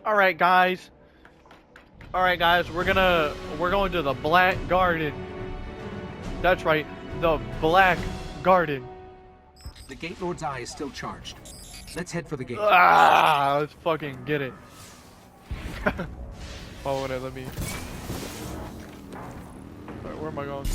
Alright guys. Alright guys, we're going to the Black Garden. That's right, the Black Garden. The Gate Lord's eye is still charged. Let's head for the gate. Ah, let's fucking get it. Oh, wait, let me. Alright, where am I going?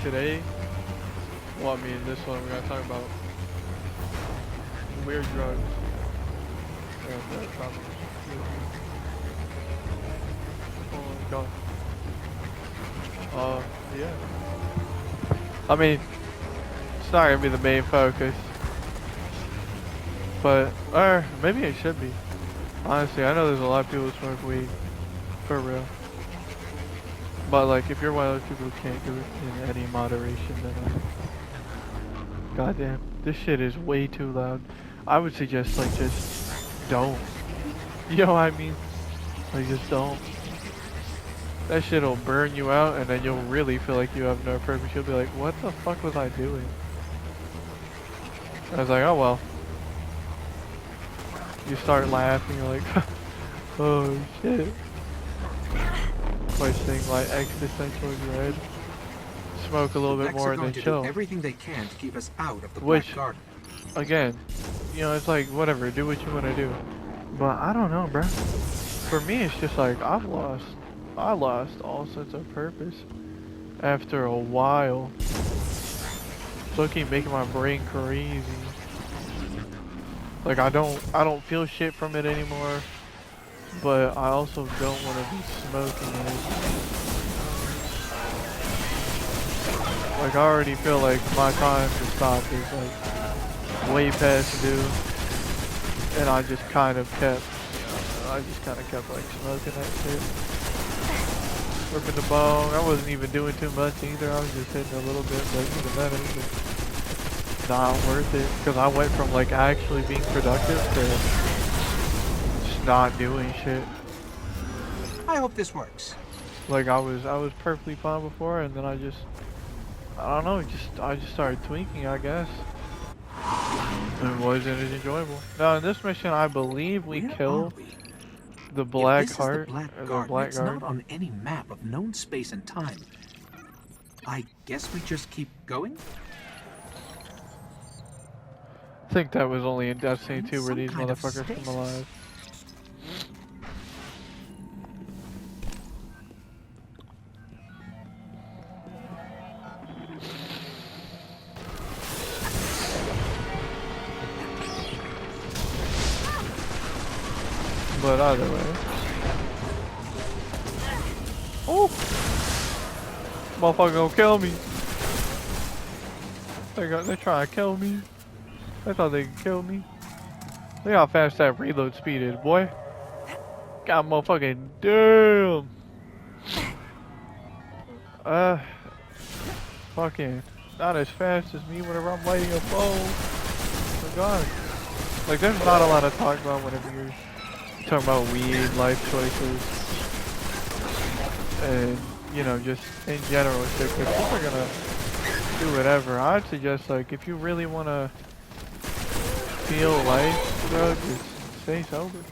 Today, well, I mean, this one we're gonna talk about weird drugs and problems. Oh my god. Yeah. I mean, it's not gonna be the main focus, but or maybe it should be. Honestly, I know there's a lot of people who smoke weed, for real. But like, if you're one of those people who can't do it in any moderation, then goddamn, this shit is way too loud. I would suggest like just don't. You know what I mean? Like just don't. That shit'll burn you out, and then you'll really feel like you have no purpose. You'll be like, what the fuck was I doing? I was like, oh well. You start laughing, you're like, oh shit. Questioning my existential dread. Smoke a little bit more and then chill. Do everything they can to keep us out of the Which, Black Garden. Again, you know, it's like, whatever, do what you want to do. But I don't know, bruh. For me, it's just like, I lost all sense of purpose after a while. It's looking making my brain crazy. Like I don't feel shit from it anymore, but I also don't want to be smoking it. Like I already feel like my time to stop is like way past due, and I just kind of kept like smoking that shit. Ripping the bong. I wasn't even doing too much either. I was just hitting a little bit, but even then it was just not worth it. Because I went from like actually being productive to just not doing shit. I hope this works. Like I was perfectly fine before, and then I don't know, I just started tweaking, I guess. It wasn't as enjoyable. Now in this mission, I believe we killed the Black Heart, or the Black It's Guard. not on any map of known space and time. I guess we just keep going? I think that was only in Destiny 2 where these Some kind of motherfuckers come stasis. alive. But either way. Oh! Motherfucker gonna kill me. They're trying to kill me. They thought they could kill me. Look how fast that reload speed is, boy. God motherfucking damn. Fucking not as fast as me whenever I'm lighting a phone. Oh my god. Like there's not a lot to talk about whenever you're talking about weed, life choices, and you know, just in general shit, because people are gonna do whatever. I'd suggest like if you really wanna feel life, bro, just stay sober.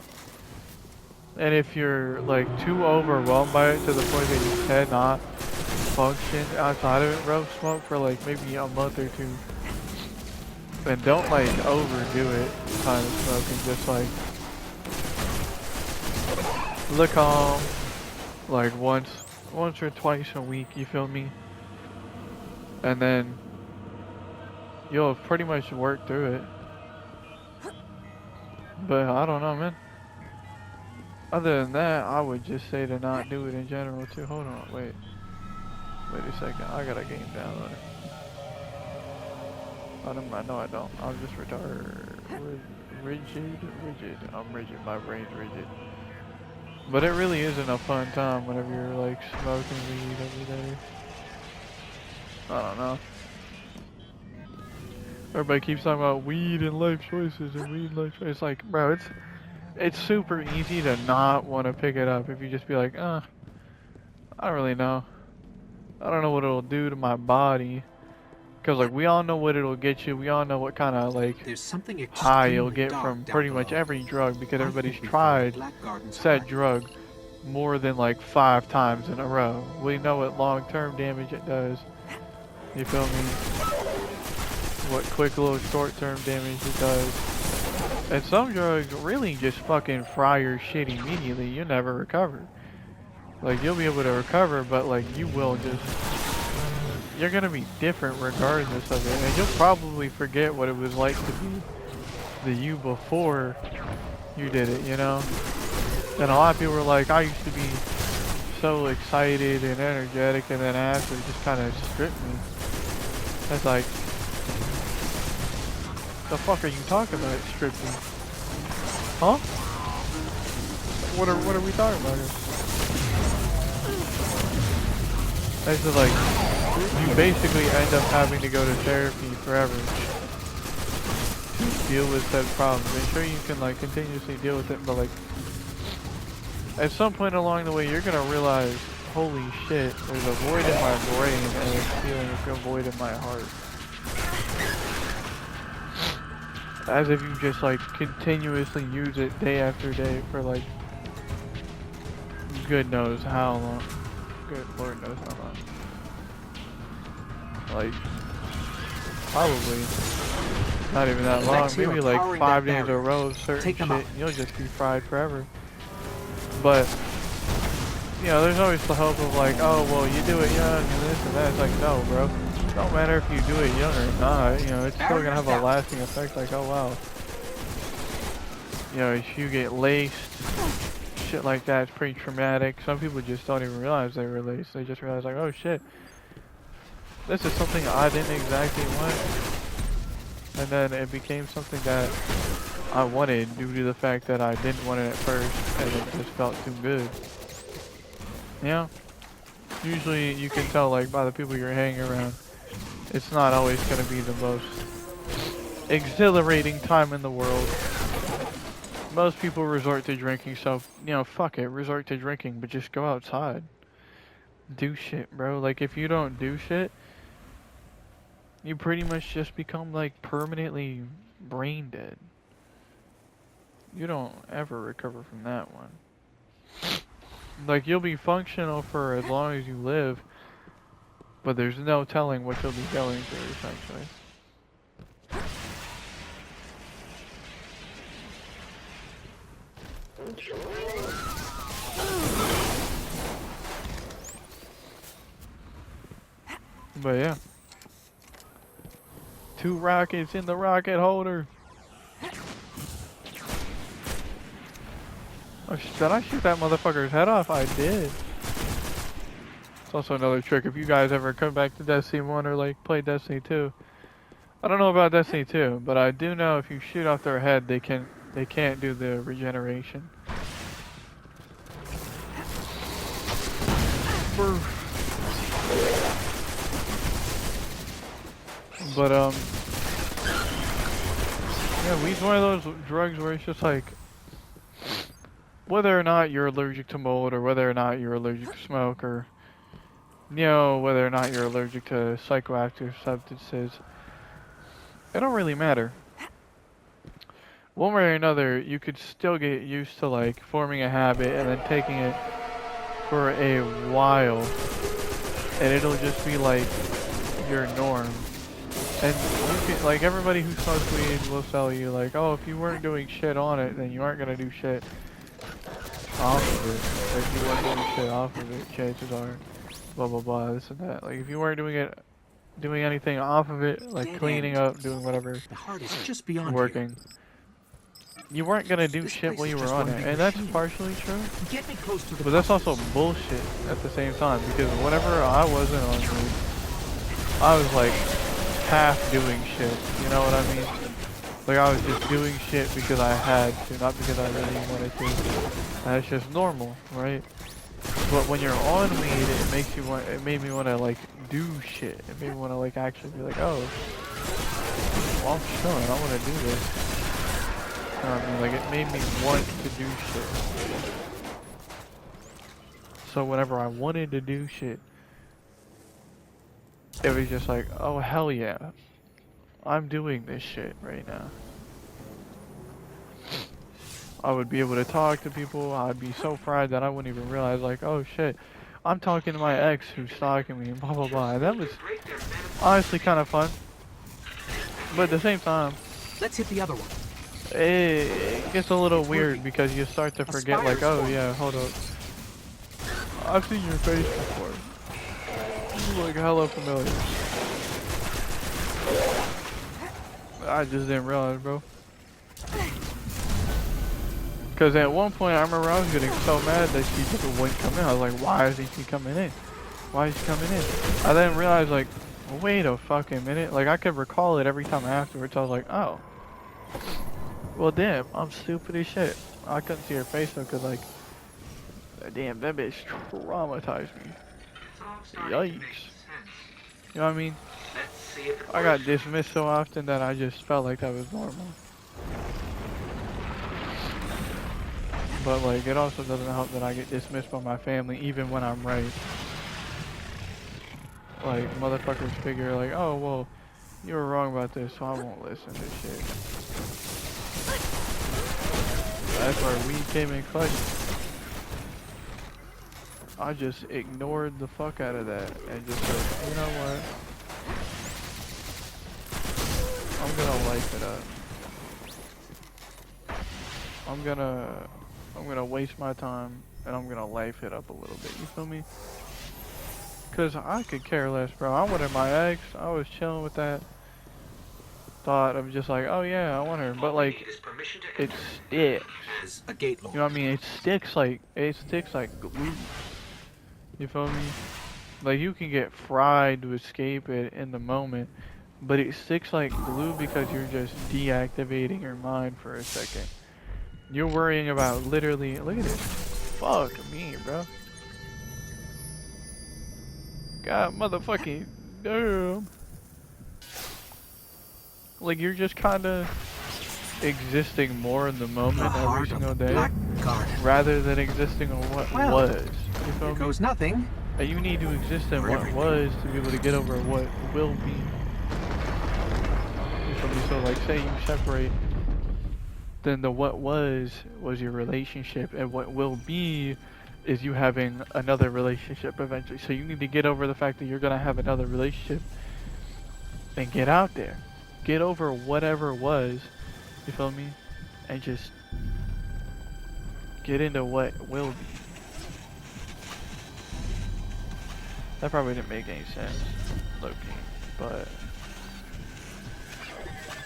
And if you're like too overwhelmed by it to the point that you cannot function outside of it, bro, smoke for like maybe a month or two. And don't like overdo it kind of smoking, just like look calm, like once or twice a week, you feel me? And then you'll pretty much work through it. But I don't know, man. Other than that, I would just say to not do it in general too. Hold on, wait a second. I got a game download. No, I don't. I'm just retarded. Rigid. I'm rigid. My brain's rigid. But it really isn't a fun time whenever you're like smoking weed every day. I don't know. Everybody keeps talking about weed and life choices and weed and life choices. It's like, bro, it's super easy to not want to pick it up if you just be like, I don't really know. I don't know what it'll do to my body. Because, like, we all know what it'll get you. We all know what kind of, like, There's something high you'll extremely get dark from down pretty much below. every drug because I everybody's think we tried found Black Garden's said high. drug more than, like, 5 times in a row. We know what long-term damage it does. You feel me? What quick little short-term damage it does. And some drugs really just fucking fry your shit immediately. You never recover. Like, you'll be able to recover, but, like, you will just... You're gonna be different regardless of it. And you'll probably forget what it was like to be the you before you did it, you know? And a lot of people were like, I used to be so excited and energetic, and then after it just kind of stripped me. That's like... The fuck are you talking about, stripped me? Huh? What are we talking about here? This is like, you basically end up having to go to therapy forever to deal with that problem. And sure, you can like continuously deal with it, but like, at some point along the way, you're gonna realize, holy shit, there's a void in my brain and there's feeling a void in my heart. As if you just like continuously use it day after day for like, good knows how long. Good Lord knows how long. Like, probably not even that long. Maybe like 5 days in a row of certain shit, and you'll just be fried forever. But, you know, there's always the hope of like, oh, well, you do it young and this and that. It's like, no, bro. It don't matter if you do it young or not. You know, it's still gonna have a lasting effect. Like, oh, wow. You know, if you get laced, shit like that, it's pretty traumatic. Some people just don't even realize they were laced. They just realize like, oh shit, this is something I didn't exactly want. And then it became something that I wanted due to the fact that I didn't want it at first and it just felt too good. Yeah. Usually you can tell like by the people you're hanging around, it's not always going to be the most exhilarating time in the world. Most people resort to drinking, so, you know, fuck it, resort to drinking, but just go outside. Do shit, bro. Like, if you don't do shit, you pretty much just become, like, permanently brain dead. You don't ever recover from that one. Like, you'll be functional for as long as you live, but there's no telling what you'll be going through, essentially. But yeah. 2 rockets in the rocket holder. Oh, did I shoot that motherfucker's head off? I did. It's also another trick. If you guys ever come back to Destiny 1 or like play Destiny 2. I don't know about Destiny 2, but I do know if you shoot off their head, they can't do the regeneration. But yeah, weed's one of those drugs where it's just like, whether or not you're allergic to mold, or whether or not you're allergic to smoke, or, you know, whether or not you're allergic to psychoactive substances, it don't really matter. One way or another, you could still get used to like forming a habit and then taking it for a while, and it'll just be like your norm. And you can, like, everybody who smokes weed will tell you like, oh, if you weren't doing shit on it, then you aren't gonna do shit off of it. If you weren't doing shit off of it, chances are, blah blah blah, this and that. Like, if you weren't doing anything off of it, like cleaning up, doing whatever, The heart is just beyond working, you weren't gonna do shit while you were on it. And that's partially true, Get me close to the but that's also bullshit at the same time, because whenever I wasn't on weed, I was like half doing shit, you know what I mean? Like, I was just doing shit because I had to, not because I really wanted to. That's just normal, right? But when you're on weed, it made me want to like do shit. It made me want to like actually be like, oh, well, I'm chilling, I want to do this. know what I mean? Like, it made me want to do shit. So whenever I wanted to do shit, it was just like, oh hell yeah, I'm doing this shit right now. I would be able to talk to people. I'd be so fried that I wouldn't even realize, like, oh shit, I'm talking to my ex who's stalking me and blah blah blah. And that was honestly kind of fun. But at the same time, Let's hit the other one. it gets a little weird because you start to forget, like, oh yeah, hold up, I've seen your face before. You look hella familiar. I just didn't realize, bro. Because at one point, I remember I was getting so mad that she just wouldn't come in. I was like, why isn't she coming in? Why is she coming in? I then realized, like, wait a fucking minute. Like, I could recall it every time afterwards. I was like, oh. Well, damn, I'm stupid as shit. I couldn't see her face though, because, like, damn, that bitch traumatized me. Yikes. You know what I mean? I got dismissed so often that I just felt like that was normal. But like, it also doesn't help that I get dismissed by my family even when I'm right. Like, motherfuckers figure like, oh, well, you were wrong about this, so I won't listen to shit. That's where we came in clutch. I just ignored the fuck out of that and just said, you know what? I'm gonna life it up. I'm gonna waste my time and I'm gonna life it up a little bit, you feel me? Cause I could care less, bro. I wanted my ex, I was chilling with that thought of just like, oh yeah, I want her, but like, it sticks. A gate You know what I mean? It sticks like glue. You feel me? Like, you can get fried to escape it in the moment, but it sticks like glue because you're just deactivating your mind for a second. You're worrying about literally, look at this. Fuck me, bro. God motherfucking damn. Like, you're just kinda existing more in the moment every single day, rather than existing on what was. You feel me? Goes nothing. And you need to exist in what was to be able to get over what will be. You feel me? So like, say you separate, then the what was your relationship, and what will be is you having another relationship eventually. So you need to get over the fact that you're gonna have another relationship and get out there. Get over whatever was, you feel me? And just get into what will be. That probably didn't make any sense, low-key, but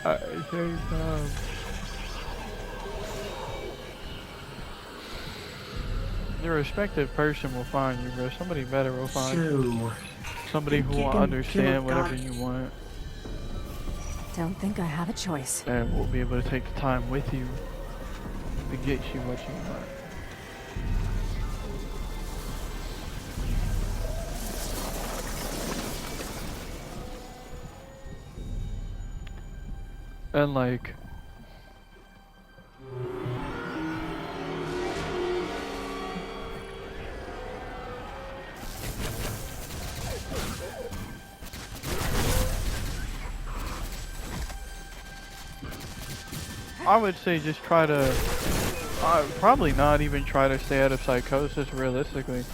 at the same time, your respective person will find you, bro. Somebody better will find you. Somebody who will understand whatever you want. Don't think I have a choice. And will be able to take the time with you to get you what you want. And like, I would say just try to, probably not even try to stay out of psychosis realistically,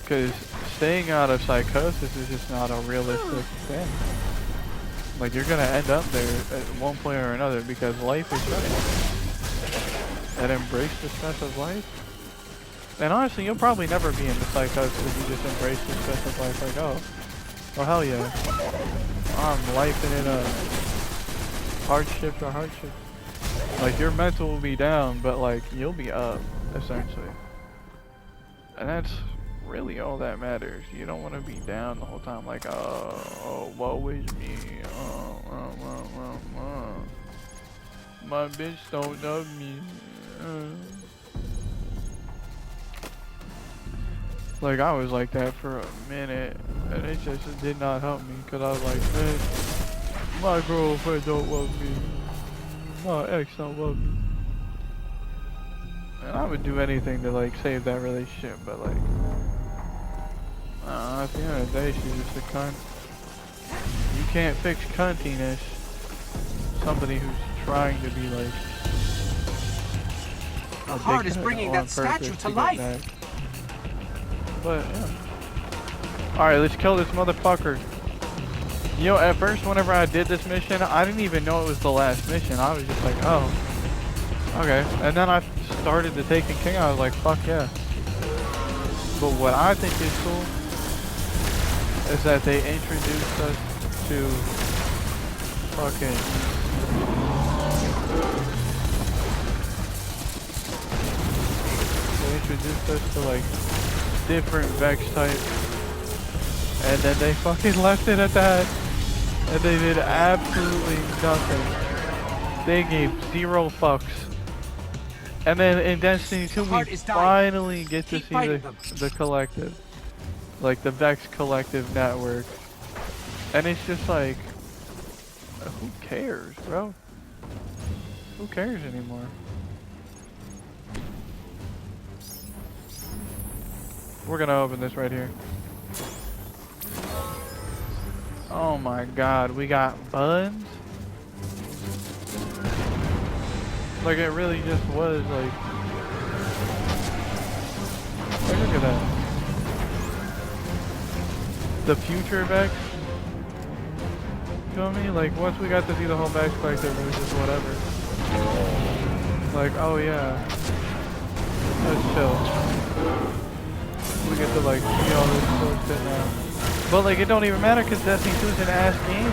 because staying out of psychosis is just not a realistic thing. Like, you're gonna end up there at one point or another because life is stressful. And embrace the stress of life. And honestly, you'll probably never be into psychosis if you just embrace the stress of life. Like, oh, well hell yeah, I'm lifing it up. Hardship to hardship. Like, your mental will be down, but like, you'll be up, essentially. And that's really all that matters. You don't want to be down the whole time like, oh, woe is me, my bitch don't love me. Like, I was like that for a minute, and it just did not help me, because I was like, man, my girlfriend don't love me, my ex don't love me. And I would do anything to like save that relationship, but like, at the end of the day, she's just a cunt. You can't fix cuntiness. Somebody who's trying to be like The heart is dickhead bringing on that statue purpose to get life. back. But yeah. Alright, let's kill this motherfucker. You know, at first whenever I did this mission, I didn't even know it was the last mission. I was just like, oh, okay. And then I started the Taken King, I was like, fuck yeah. But what I think is cool is that they introduced us to fucking introduced us to like different Vex types, and then they fucking left it at that, and they did absolutely nothing. They gave 0 fucks. And then in Destiny 2 we finally get to see the collective, like the Vex collective network, and it's just like, who cares, bro? Who cares anymore? We're gonna open this right here. Oh my god, we got buns? Like it really just was like look at that. The future Vex? You feel me? Like once we got to see the whole Vex collective, it was just whatever. Like, oh yeah. Let's chill. We get to like see all this bullshit now. But like it don't even matter because Destiny 2 is an ass game.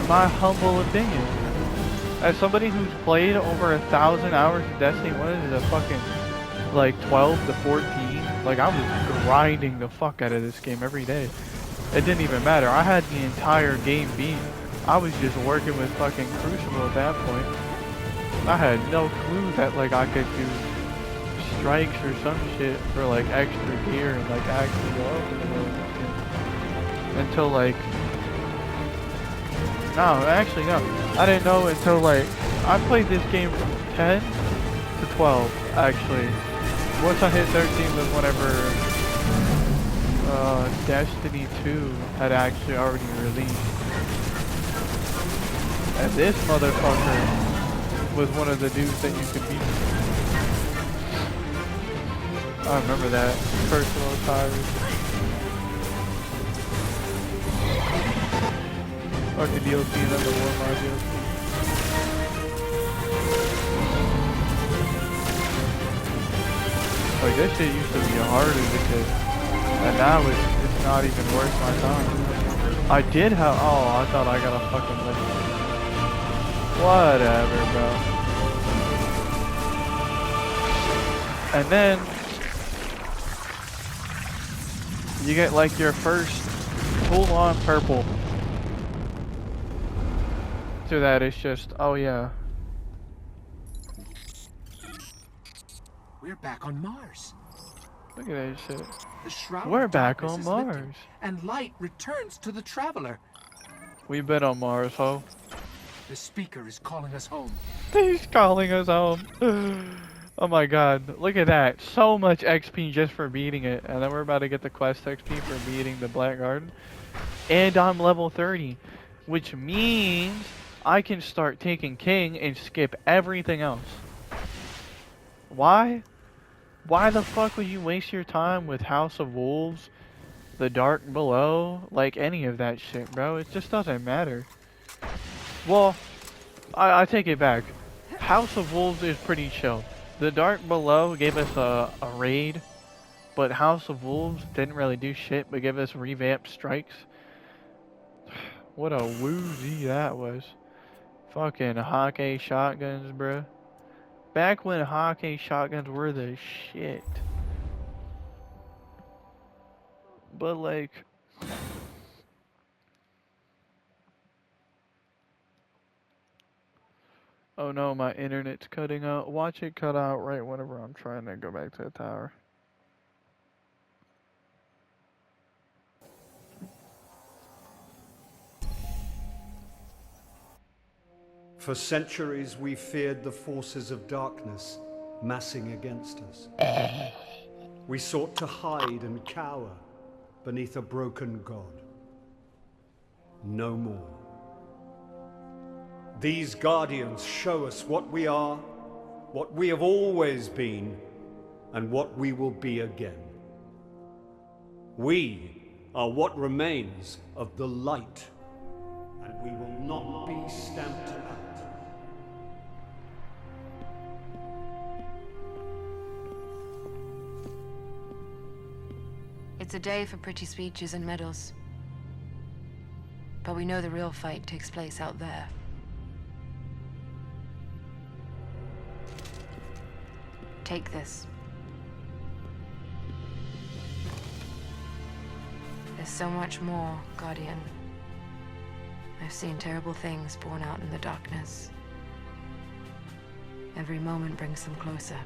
In my humble opinion. As somebody who's played over 1,000 hours of Destiny 1 is a fucking like 12 to 14. Like I was grinding the fuck out of this game every day. It didn't even matter. I had the entire game beat. I was just working with fucking Crucible at that point. I had no clue that like I could do strikes or some shit for like extra gear and like actually go up in the world until like no, actually no, I didn't know until like I played this game from 10 to 12 actually. Once I hit 13 was whenever Destiny 2 had actually already released, and this motherfucker was one of the dudes that you could beat. I remember that. Personal tires. Fucking DLC and then the Warmod DLC. Like this shit used to be hard as a kid. And now it's not even worth my time. I did have, oh, I thought I got a fucking list. Whatever, bro. And then you get like your first full-on purple. To that, it's just, oh yeah. We're back on Mars. Look at that shit. The shroud We're of back darkness on is lifted, Mars. and light returns to the traveler. We've been on Mars, ho. The speaker is calling us home. He's calling us home. Oh my god, look at that. So much XP just for beating it. And then we're about to get the quest XP for beating the Black Garden. And I'm level 30. Which means I can start taking King and skip everything else. Why? Why the fuck would you waste your time with House of Wolves, The Dark Below, like any of that shit, bro? It just doesn't matter. Well, I take it back. House of Wolves is pretty chill. The Dark Below gave us a raid, but House of Wolves didn't really do shit but give us revamped strikes. What a woozy that was. Fucking Hake shotguns, bruh. Back when Hake shotguns were the shit. But like... Oh no, my internet's cutting out. Watch it cut out right whenever I'm trying to go back to the tower. For centuries we feared the forces of darkness, massing against us. We sought to hide and cower beneath a broken god. No more. These guardians show us what we are, what we have always been, and what we will be again. We are what remains of the light, and we will not be stamped out. It's a day for pretty speeches and medals. But we know the real fight takes place out there. Take this. There's so much more, Guardian. I've seen terrible things born out in the darkness. Every moment brings them closer.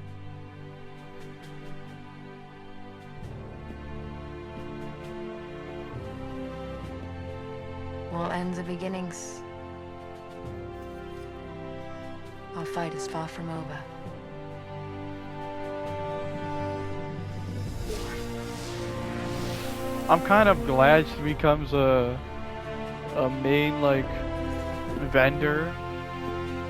All ends are beginnings. Our fight is far from over. I'm kind of glad she becomes a main like vendor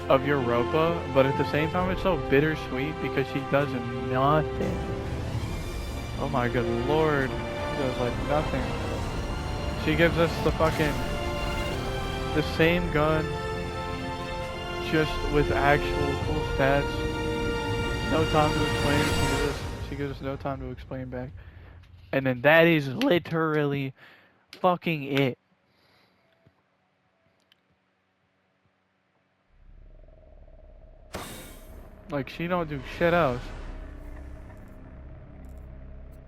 of Europa, but at the same time it's so bittersweet because she does nothing. Oh my good lord, she does like nothing. She gives us the same gun, just with actual cool stats. No time to explain. She gives us no time to explain back. And then that is literally fucking it. Like, she don't do shit else.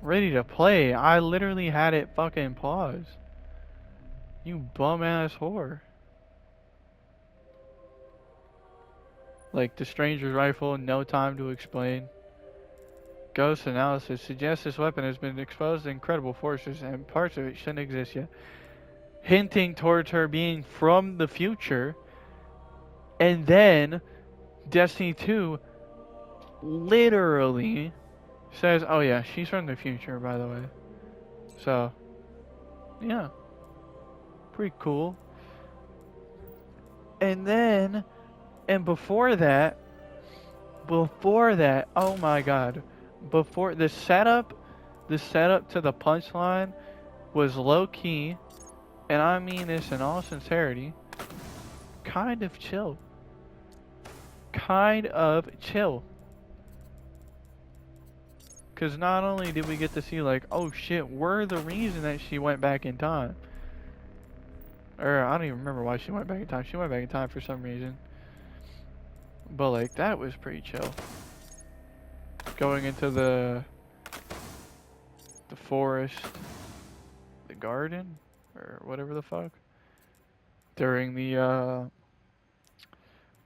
Ready to play. I literally had it fucking paused. You bum ass whore. Like, the stranger's rifle, no time to explain. Ghost analysis suggests this weapon has been exposed to incredible forces and parts of it shouldn't exist yet. Hinting towards her being from the future. And then Destiny 2 literally says, oh yeah, she's from the future, by the way. So, yeah. Pretty cool. And then, and before that, oh my god. Before the setup to the punchline was low key, and I mean this in all sincerity, kind of chill. Kind of chill. Because not only did we get to see, like, oh shit, we're the reason that she went back in time. Or, I don't even remember why she went back in time. She went back in time for some reason. But, like, that was pretty chill. Going into the forest, the garden, or whatever the fuck. During the, oh,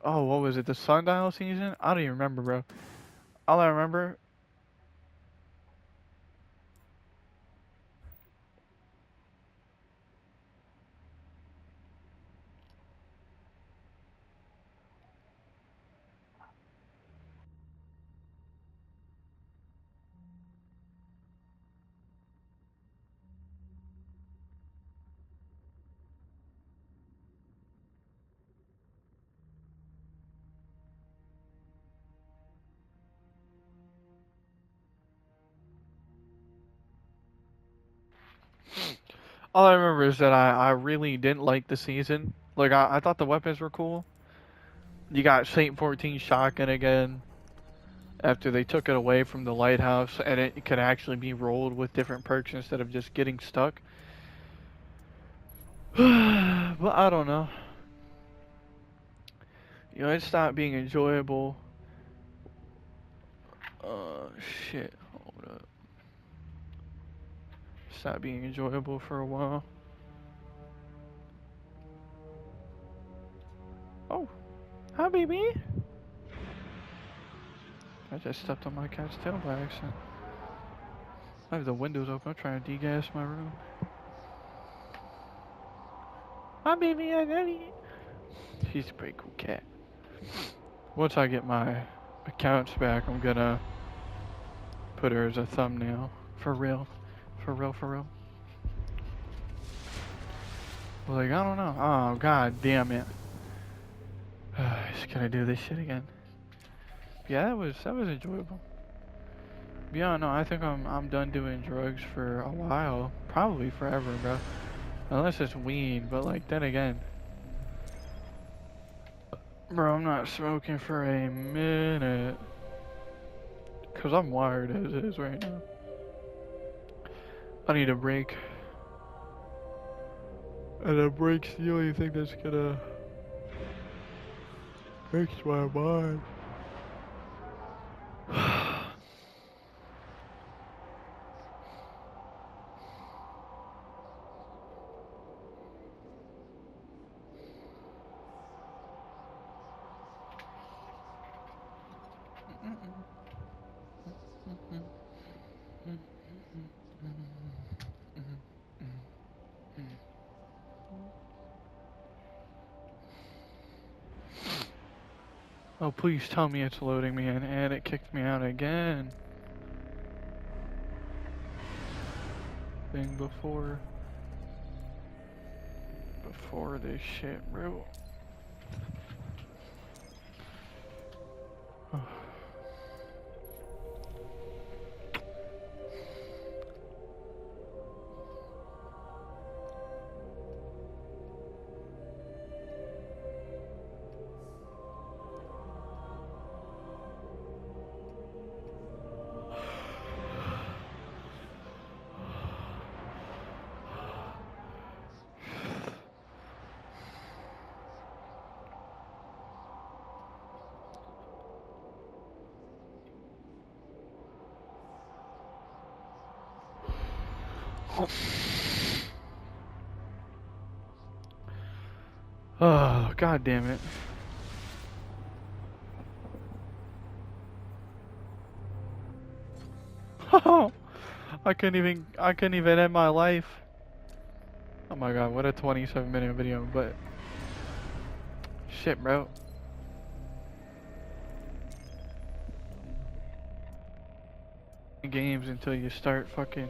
what was it, the sundial season? I don't even remember, bro. All I remember... All I remember is that I really didn't like the season. Like, I thought the weapons were cool. You got Saint 14 shotgun again. After they took it away from the lighthouse, and it could actually be rolled with different perks instead of just getting stuck. But I don't know. You know, it stopped being enjoyable. Shit. Hold up. Stopped being enjoyable for a while. Oh. Hi, baby. I just stepped on my cat's tail by accident. I have the windows open. I'm trying to degas my room. Hi, baby. I got it. She's a pretty cool cat. Once I get my account's back, I'm gonna put her as a thumbnail. For real. For real, for real. Like, I don't know. Oh, god damn it. Just gonna do this shit again. Yeah, that was enjoyable. Yeah, no, I think I'm done doing drugs for a while. Probably forever, bro. Unless it's weed, but like, then again. Bro, I'm not smoking for a minute. Cause I'm wired as is right now. I need a break. And a break's the only thing that's gonna fix my mind. Oh, please tell me it's loading me in, and it kicked me out again. Thing before this shit, bro. Oh, god damn it. I couldn't even end my life. Oh my god, what a 27-minute video, but shit, bro. Games until you start fucking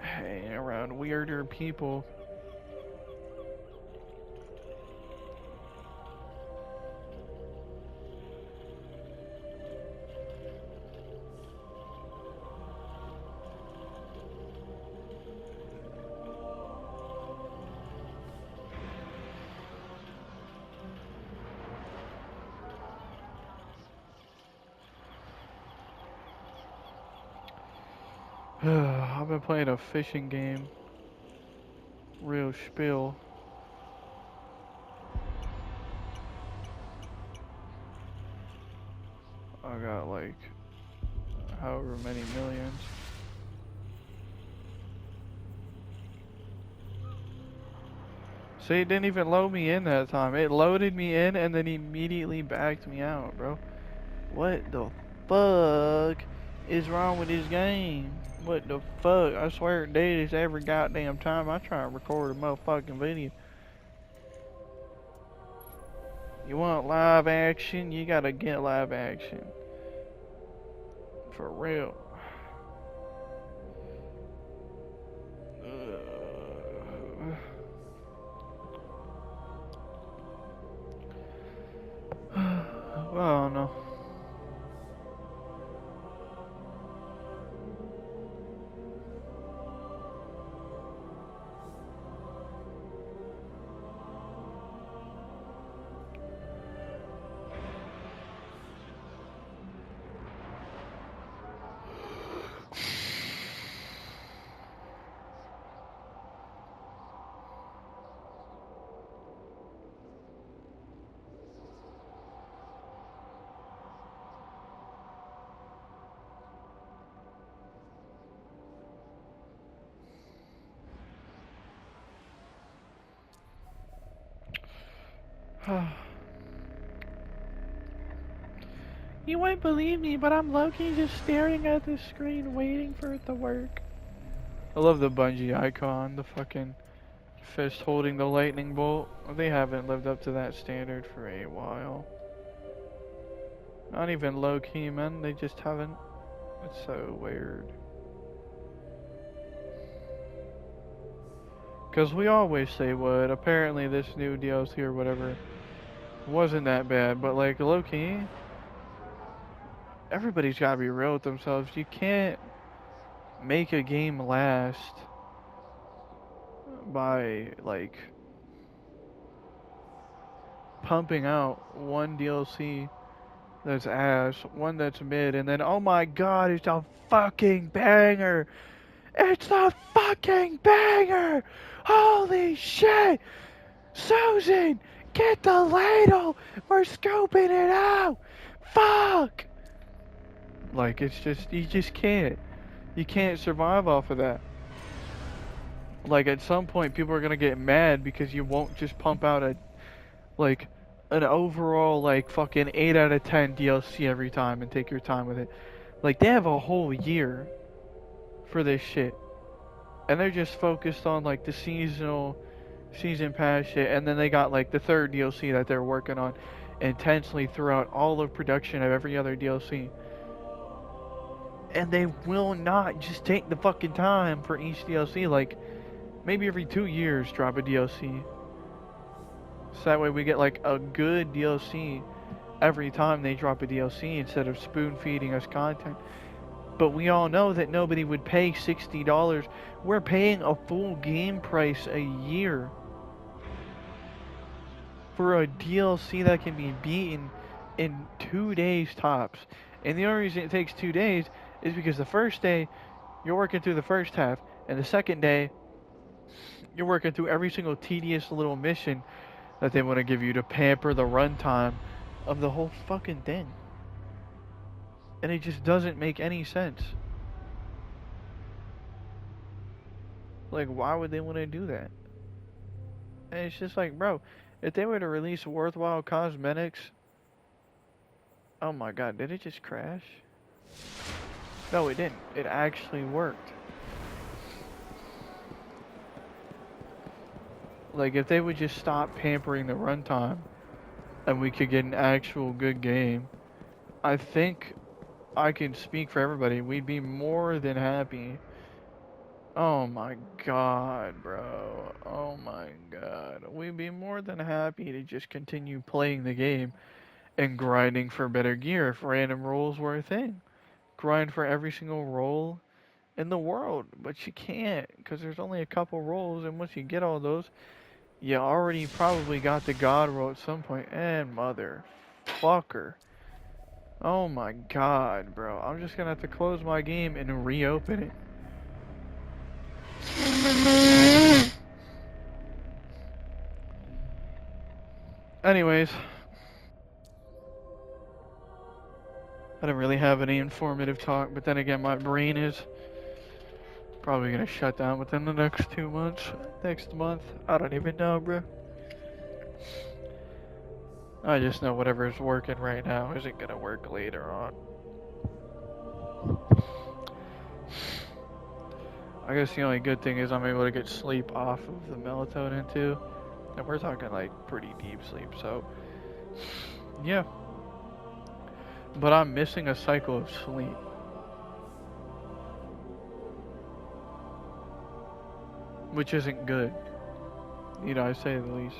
hanging around weirder people. I've been playing a fishing game. Real spill. I got like however many millions. See, it didn't even load me in that time. It loaded me in and then immediately backed me out, bro. What the fuck is wrong with this game? What the fuck? I swear it did this every goddamn time I try to record a motherfucking video. You want live action? You gotta get live action. For real. Oh no. You won't believe me, but I'm low-key just staring at this screen waiting for it to work. I love the Bungie icon, the fucking fist holding the lightning bolt. They haven't lived up to that standard for a while. Not even low key, man. They just haven't. It's so weird. Because we always say what. Apparently this new DLC or whatever wasn't that bad. But like low key, everybody's gotta be real with themselves. You can't make a game last by like pumping out one DLC that's ass, one that's mid, and then oh my god, it's a fucking banger! It's a fucking banger! Holy shit! Susan, get the ladle! We're scooping it out! Fuck! Like, it's just, you just can't. You can't survive off of that. Like, at some point, people are gonna get mad because you won't just pump out a, like, an overall, like, fucking 8 out of 10 DLC every time and take your time with it. Like, they have a whole year for this shit. And they're just focused on, like, the season pass shit. And then they got, like, the third DLC that they're working on intensely throughout all of production of every other DLC. And they will not just take the fucking time for each DLC. Like, maybe every 2 years drop a DLC. So that way we get like a good DLC every time they drop a DLC instead of spoon feeding us content. But we all know that nobody would pay $60. We're paying a full game price a year for a DLC that can be beaten in 2 days tops. And the only reason it takes 2 days is because the first day you're working through the first half, and the second day you're working through every single tedious little mission that they want to give you to pamper the runtime of the whole fucking thing. And it just doesn't make any sense. Like, why would they want to do that? And it's just like, bro, if they were to release worthwhile cosmetics... Oh my god, did it just crash? No, it didn't. It actually worked. Like, if they would just stop pampering the runtime and we could get an actual good game, I think I can speak for everybody. We'd be more than happy. Oh my god, bro. Oh my god. We'd be more than happy to just continue playing the game and grinding for better gear if random rolls were a thing. Grind for every single roll in the world. But you can't, because there's only a couple rolls, and once you get all those, you already probably got the god roll at some point. And motherfucker. Oh my god, bro. I'm just gonna have to close my game and reopen it. Anyways. I don't really have any informative talk, but then again, my brain is probably gonna shut down within the next 2 months. Next month. I don't even know, bro. I just know whatever is working right now isn't gonna work later on. I guess the only good thing is I'm able to get sleep off of the melatonin too. And we're talking like pretty deep sleep, so yeah. But I'm missing a cycle of sleep. Which isn't good. You know, I say the least.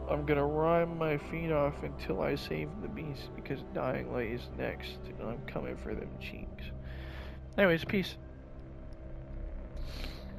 I'm gonna ride my feet off until I save the beast because Dying Light is next and I'm coming for them cheeks. Anyways, peace.